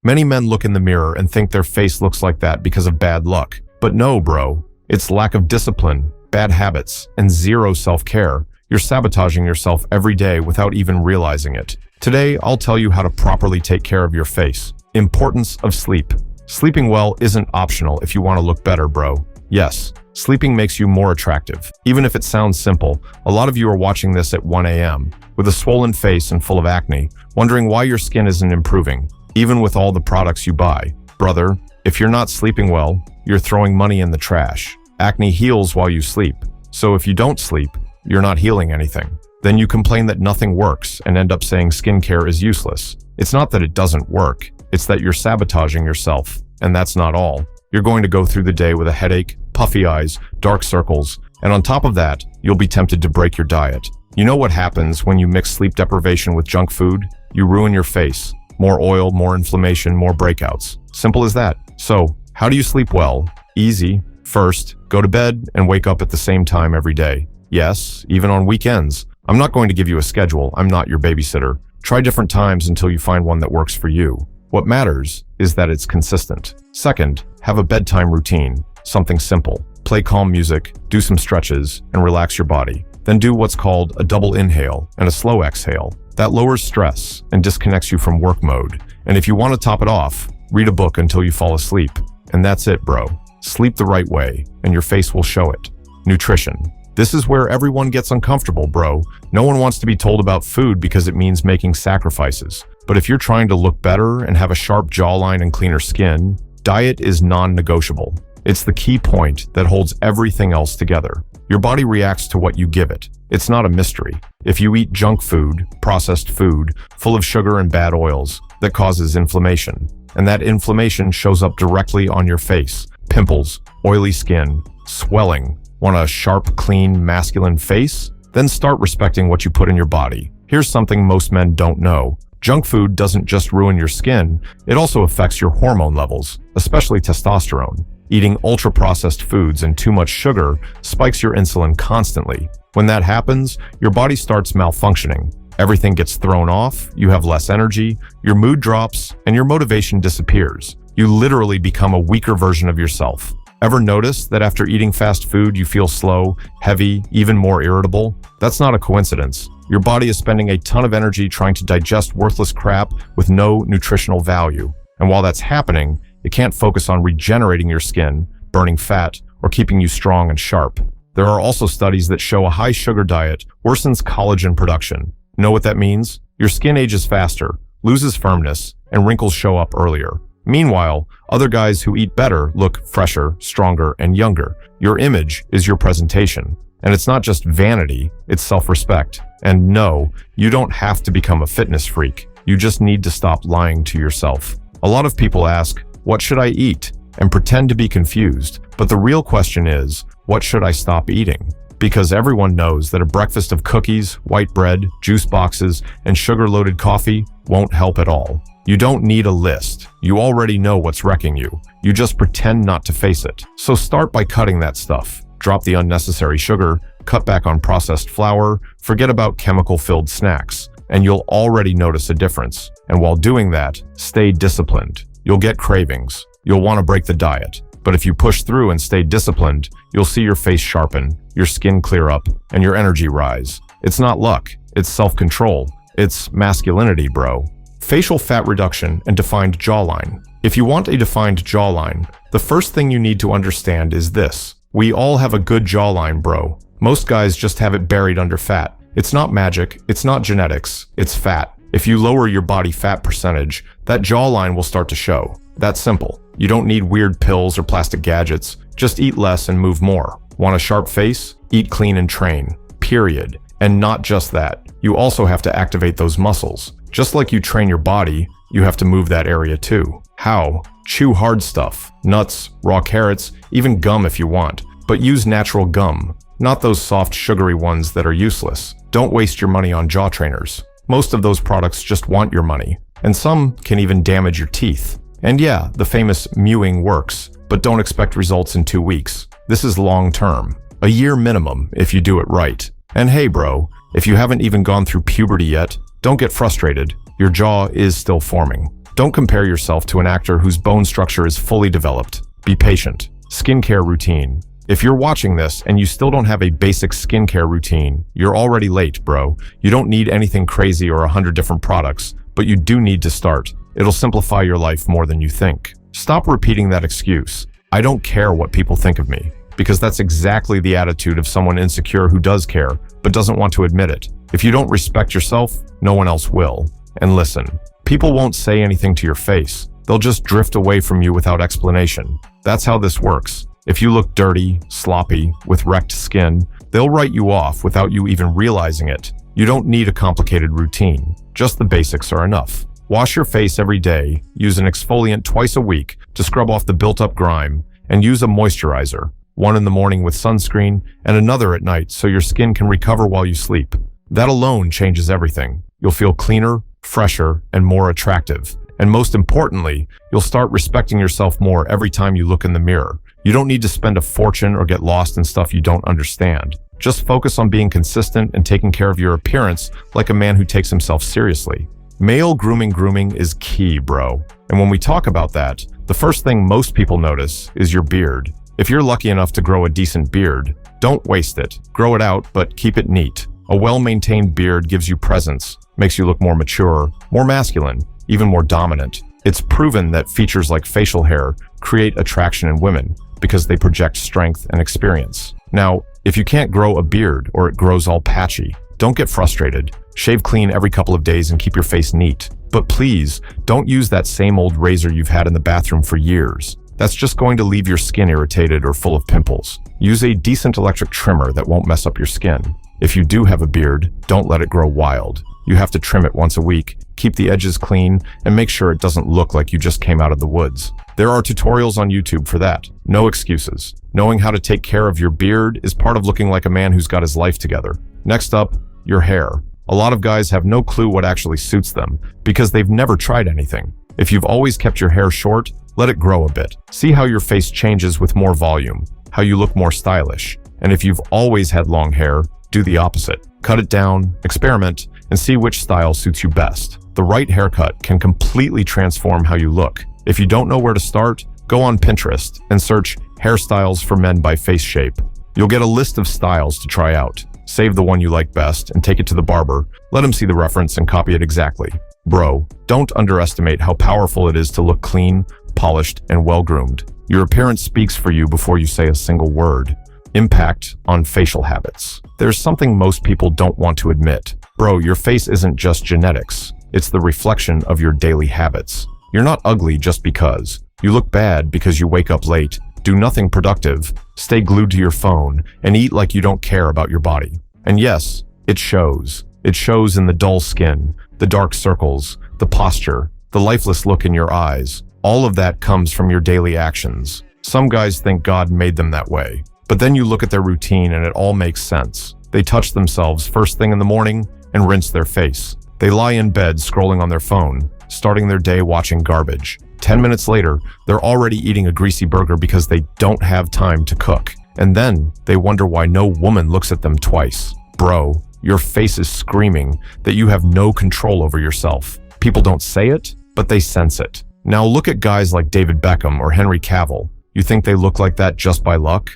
Many men look in the mirror and think their face looks like that because of bad luck. But no, bro. It's lack of discipline, bad habits, and zero self-care. You're sabotaging yourself every day without even realizing it. Today, I'll tell you how to properly take care of your face. Importance of sleep. Sleeping well isn't optional if you want to look better, bro. Yes, sleeping makes you more attractive. Even if it sounds simple, a lot of you are watching this at 1 a.m. with a swollen face and full of acne, wondering why your skin isn't improving, even with all the products you buy. Brother, if you're not sleeping well, you're throwing money in the trash. Acne heals while you sleep, so if you don't sleep, you're not healing anything. Then you complain that nothing works and end up saying skincare is useless. It's not that it doesn't work, it's that you're sabotaging yourself, and that's not all. You're going to go through the day with a headache, puffy eyes, dark circles, and on top of that, you'll be tempted to break your diet. You know what happens when you mix sleep deprivation with junk food? You ruin your face. More oil, more inflammation, more breakouts. Simple as that. So, how do you sleep well? Easy. First, go to bed and wake up at the same time every day. Yes, even on weekends. I'm not going to give you a schedule. I'm not your babysitter. Try different times until you find one that works for you. What matters is that it's consistent. Second, have a bedtime routine. Something simple. Play calm music, do some stretches, and relax your body. Then do what's called a double inhale and a slow exhale. That lowers stress and disconnects you from work mode. And if you want to top it off, read a book until you fall asleep. And that's it, bro. Sleep the right way, and your face will show it. Nutrition. This is where everyone gets uncomfortable, bro. No one wants to be told about food because it means making sacrifices. But if you're trying to look better and have a sharp jawline and cleaner skin, diet is non-negotiable. It's the key point that holds everything else together. Your body reacts to what you give it. It's not a mystery. If you eat junk food, processed food, full of sugar and bad oils, that causes inflammation. And that inflammation shows up directly on your face. Pimples, oily skin, swelling. Want a sharp, clean, masculine face? Then start respecting what you put in your body. Here's something most men don't know. Junk food doesn't just ruin your skin, it also affects your hormone levels, especially testosterone. Eating ultra-processed foods and too much sugar spikes your insulin constantly. When that happens, your body starts malfunctioning. Everything gets thrown off, you have less energy, your mood drops, and your motivation disappears. You literally become a weaker version of yourself. Ever notice that after eating fast food you feel slow, heavy, even more irritable? That's not a coincidence. Your body is spending a ton of energy trying to digest worthless crap with no nutritional value. And while that's happening, it can't focus on regenerating your skin, burning fat, or keeping you strong and sharp. There are also studies that show a high sugar diet worsens collagen production. Know what that means? Your skin ages faster, loses firmness, and wrinkles show up earlier. Meanwhile, other guys who eat better look fresher, stronger, and younger. Your image is your presentation. And it's not just vanity, it's self-respect. And no, you don't have to become a fitness freak. You just need to stop lying to yourself. A lot of people ask, what should I eat? And pretend to be confused. But the real question is, what should I stop eating? Because everyone knows that a breakfast of cookies, white bread, juice boxes, and sugar-loaded coffee won't help at all. You don't need a list. You already know what's wrecking you. You just pretend not to face it. So start by cutting that stuff. Drop the unnecessary sugar, cut back on processed flour, forget about chemical-filled snacks, and you'll already notice a difference. And while doing that, stay disciplined. You'll get cravings. You'll want to break the diet. But if you push through and stay disciplined, you'll see your face sharpen, your skin clear up, and your energy rise. It's not luck. It's self-control. It's masculinity, bro. Facial fat reduction and defined jawline. If you want a defined jawline, the first thing you need to understand is this. We all have a good jawline, bro. Most guys just have it buried under fat. It's not magic, it's not genetics, it's fat. If you lower your body fat percentage, that jawline will start to show. That's simple. You don't need weird pills or plastic gadgets. Just eat less and move more. Want a sharp face? Eat clean and train. Period. And not just that. You also have to activate those muscles. Just like you train your body, you have to move that area too. How? Chew hard stuff. Nuts, raw carrots, even gum if you want. But use natural gum, not those soft, sugary ones that are useless. Don't waste your money on jaw trainers. Most of those products just want your money. And some can even damage your teeth. And yeah, the famous mewing works, but don't expect results in 2 weeks. This is long term. A year minimum if you do it right. And hey bro, if you haven't even gone through puberty yet, don't get frustrated. Your jaw is still forming. Don't compare yourself to an actor whose bone structure is fully developed. Be patient. Skincare routine. If you're watching this and you still don't have a basic skincare routine, you're already late, bro. You don't need anything crazy or 100 different products, but you do need to start. It'll simplify your life more than you think. Stop repeating that excuse. I don't care what people think of me, because that's exactly the attitude of someone insecure who does care, but doesn't want to admit it. If you don't respect yourself, no one else will. And listen, people won't say anything to your face. They'll just drift away from you without explanation. That's how this works. If you look dirty, sloppy, with wrecked skin, they'll write you off without you even realizing it. You don't need a complicated routine. Just the basics are enough. Wash your face every day, use an exfoliant twice a week to scrub off the built-up grime, and use a moisturizer, one in the morning with sunscreen and another at night so your skin can recover while you sleep. That alone changes everything. You'll feel cleaner, fresher, and more attractive. And most importantly, you'll start respecting yourself more every time you look in the mirror. You don't need to spend a fortune or get lost in stuff you don't understand. Just focus on being consistent and taking care of your appearance like a man who takes himself seriously. Male grooming is key, bro. And when we talk about that, the first thing most people notice is your beard. If you're lucky enough to grow a decent beard, don't waste it. Grow it out, but keep it neat. A well-maintained beard gives you presence, makes you look more mature, more masculine, even more dominant. It's proven that features like facial hair create attraction in women because they project strength and experience. Now, if you can't grow a beard or it grows all patchy, don't get frustrated. Shave clean every couple of days and keep your face neat. But please, don't use that same old razor you've had in the bathroom for years. That's just going to leave your skin irritated or full of pimples. Use a decent electric trimmer that won't mess up your skin. If you do have a beard, don't let it grow wild. You have to trim it once a week, keep the edges clean, and make sure it doesn't look like you just came out of the woods. There are tutorials on YouTube for that. No excuses. Knowing how to take care of your beard is part of looking like a man who's got his life together. Next up, your hair. A lot of guys have no clue what actually suits them because they've never tried anything. If you've always kept your hair short, let it grow a bit. See how your face changes with more volume, how you look more stylish. And if you've always had long hair, do the opposite. Cut it down, experiment, and see which style suits you best. The right haircut can completely transform how you look. If you don't know where to start, go on Pinterest and search hairstyles for men by face shape. You'll get a list of styles to try out. Save the one you like best and take it to the barber. Let him see the reference and copy it exactly. Bro, don't underestimate how powerful it is to look clean, polished, and well-groomed. Your appearance speaks for you before you say a single word. Impact on facial habits. There's something most people don't want to admit. Bro, your face isn't just genetics. It's the reflection of your daily habits. You're not ugly just because. You look bad because you wake up late, do nothing productive, stay glued to your phone, and eat like you don't care about your body. And yes, it shows. It shows in the dull skin, the dark circles, the posture, the lifeless look in your eyes. All of that comes from your daily actions. Some guys think God made them that way. But then you look at their routine and it all makes sense. They touch themselves first thing in the morning and rinse their face. They lie in bed scrolling on their phone, starting their day watching garbage. 10 minutes later, they're already eating a greasy burger because they don't have time to cook. And then they wonder why no woman looks at them twice. Bro, your face is screaming that you have no control over yourself. People don't say it, but they sense it. Now look at guys like David Beckham or Henry Cavill. You think they look like that just by luck?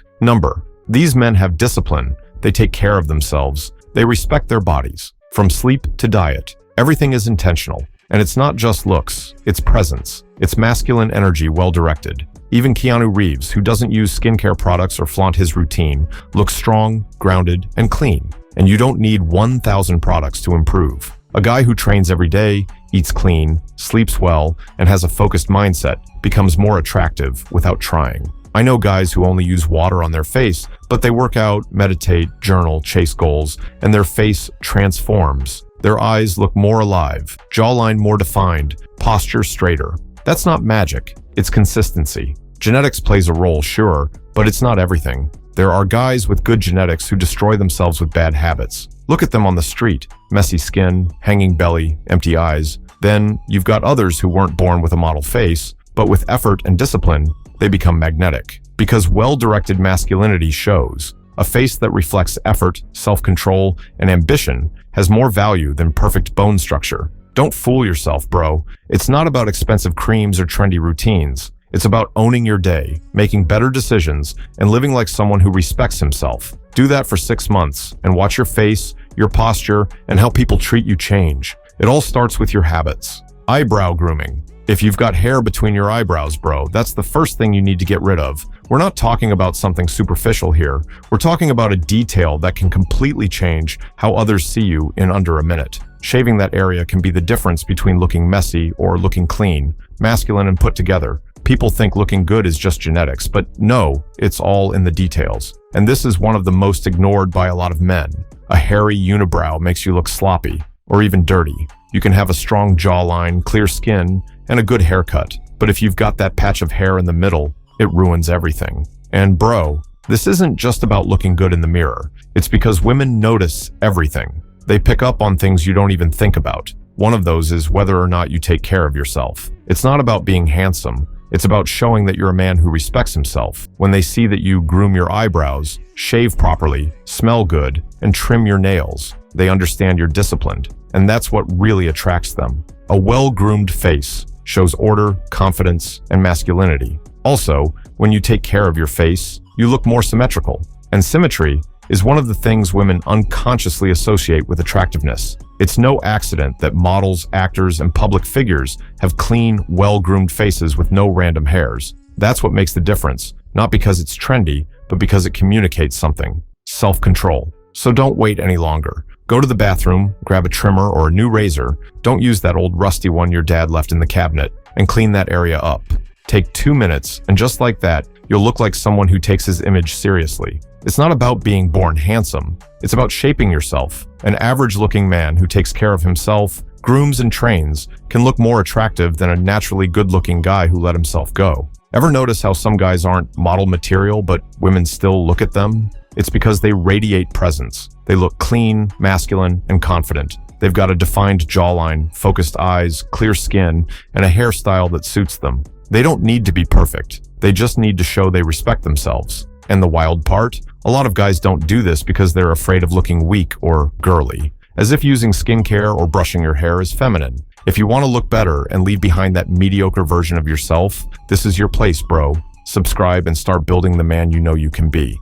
These men have discipline. They take care of themselves. They respect their bodies. From sleep to diet, everything is intentional. And it's not just looks, it's presence. It's masculine energy well-directed. Even Keanu Reeves, who doesn't use skincare products or flaunt his routine, looks strong, grounded, and clean. And you don't need 1,000 products to improve. A guy who trains every day, eats clean, sleeps well, and has a focused mindset becomes more attractive without trying. I know guys who only use water on their face, but they work out, meditate, journal, chase goals, and their face transforms. Their eyes look more alive, jawline more defined, posture straighter. That's not magic, it's consistency. Genetics plays a role, sure, but it's not everything. There are guys with good genetics who destroy themselves with bad habits. Look at them on the street, messy skin, hanging belly, empty eyes. Then you've got others who weren't born with a model face, but with effort and discipline, they become magnetic. Because well-directed masculinity shows. A face that reflects effort, self-control, and ambition has more value than perfect bone structure. Don't fool yourself, bro. It's not about expensive creams or trendy routines. It's about owning your day, making better decisions, and living like someone who respects himself. Do that for 6 months and watch your face, your posture, and how people treat you change. It all starts with your habits. Eyebrow grooming. If you've got hair between your eyebrows, bro, that's the first thing you need to get rid of. We're not talking about something superficial here. We're talking about a detail that can completely change how others see you in under a minute. Shaving that area can be the difference between looking messy or looking clean, masculine and put together. People think looking good is just genetics, but no, it's all in the details. And this is one of the most ignored by a lot of men. A hairy unibrow makes you look sloppy or even dirty. You can have a strong jawline, clear skin, and a good haircut. But if you've got that patch of hair in the middle, it ruins everything. And bro, this isn't just about looking good in the mirror. It's because women notice everything. They pick up on things you don't even think about. One of those is whether or not you take care of yourself. It's not about being handsome. It's about showing that you're a man who respects himself. When they see that you groom your eyebrows, shave properly, smell good, and trim your nails, they understand you're disciplined. And that's what really attracts them. A well-groomed face shows order, confidence, and masculinity. Also, when you take care of your face, you look more symmetrical. And symmetry is one of the things women unconsciously associate with attractiveness. It's no accident that models, actors, and public figures have clean, well-groomed faces with no random hairs. That's what makes the difference, not because it's trendy, but because it communicates something: self-control. So don't wait any longer. Go to the bathroom, grab a trimmer or a new razor. Don't use that old rusty one your dad left in the cabinet, and clean that area up. Take 2 minutes, and just like that, you'll look like someone who takes his image seriously. It's not about being born handsome. It's about shaping yourself. An average-looking man who takes care of himself, grooms and trains, can look more attractive than a naturally good-looking guy who let himself go. Ever notice how some guys aren't model material, but women still look at them? It's because they radiate presence. They look clean, masculine, and confident. They've got a defined jawline, focused eyes, clear skin, and a hairstyle that suits them. They don't need to be perfect. They just need to show they respect themselves. And the wild part? A lot of guys don't do this because they're afraid of looking weak or girly, as if using skincare or brushing your hair is feminine. If you want to look better and leave behind that mediocre version of yourself, this is your place, bro. Subscribe and start building the man you know you can be.